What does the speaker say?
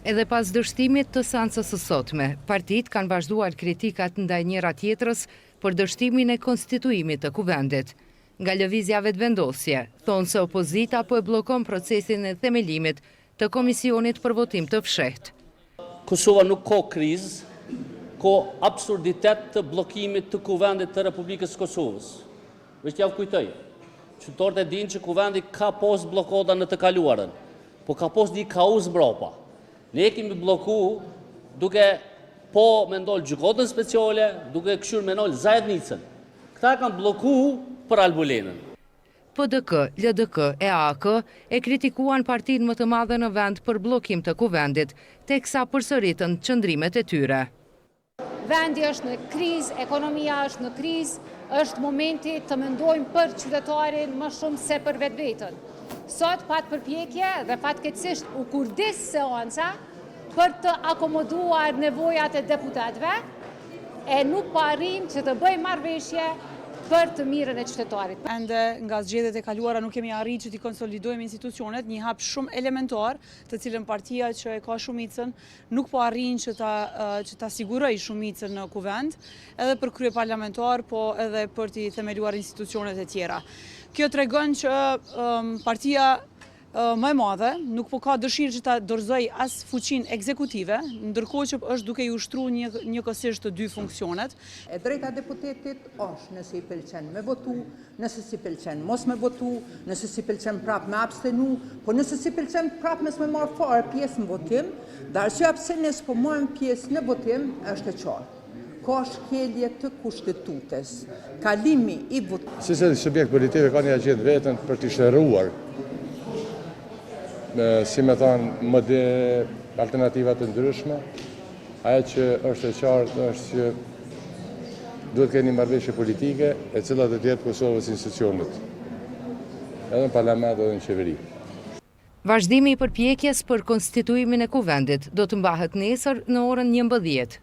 Edhe pas dështimit të seancës së sotme, partitë kanë vazhduar kritikat ndaj njëra tjetrës për dështimin e konstituimit të kuvendit. Nga lëvizja vetëvendosje, thonë se opozita po e bllokon procesin e themelimit të komisionit për votim të fshehtë. Kosova nuk ka krizë, ka absurditet të bllokimit të kuvendit të Republikës Kosovës. Veç t'ja kujtoj, qytetarët e dinë që kuvendi ka pas blokada në të kaluarën, po ka pas një kaos mbrapa. Ne kemi bloku duke po me ndollë gjykatën speciale, duke këshur me ndollë zajednicën. Këta kanë bloku për Albulenën. PDK, LDK e AK e kritikuan partinë më të madhe në vend për blokim të kuvendit, teksa përsëritën qëndrimet e tyre. Vendi është në krizë, ekonomia është në krizë, është momenti të mendojmë për qytetarin më shumë se për vetën. Sot pat përpjekje dhe fatkeqësisht u kurdis seanca për të akomoduar nevojat e deputetëve e nuk po arrim që të bëjmë marrëveshje për të mirën e qytetarit. Ende nga zgjedhjet e kaluara nuk kemi arritur që t'i konsolidojmë institucionet, një hap shumë elementar, të cilën partia që e ka shumicën nuk po arrin që ta siguroj shumicën në kuvend, edhe për krye parlamentar, po edhe për t'i themeluar institucionet e tjera. Kjo tregon që partia më e madhe nuk po ka dëshirë që ta dorëzoj as fuqinë ekzekutive, ndërkohë që është duke i ushtruar njëkohësisht të dy funksionet. E drejta e deputetit është nëse i pëlqen me votu, nëse si pëlqen mos me votu, nëse si pëlqen prap me abstenu, po nëse si pëlqen prap me marrë fare pjesë në votim, dhe arsyeja pse ne s'po marrim pjesë në votim është e qartë. Ka shkelje të kushtetutës, kalimi i votimit. Si subjekt politik ka një agjendë vetën për të shëruar, si me thonë, alternativat të ndryshme. Ajo që është e qartë është që duhet keni marrëveshje politike e cilat do të jetë Kosovës institucionet, edhe në parlament edhe në qeveri. Vazhdimi i përpjekjes për konstituimin e kuvendit do të mbahet nesër në orën 11.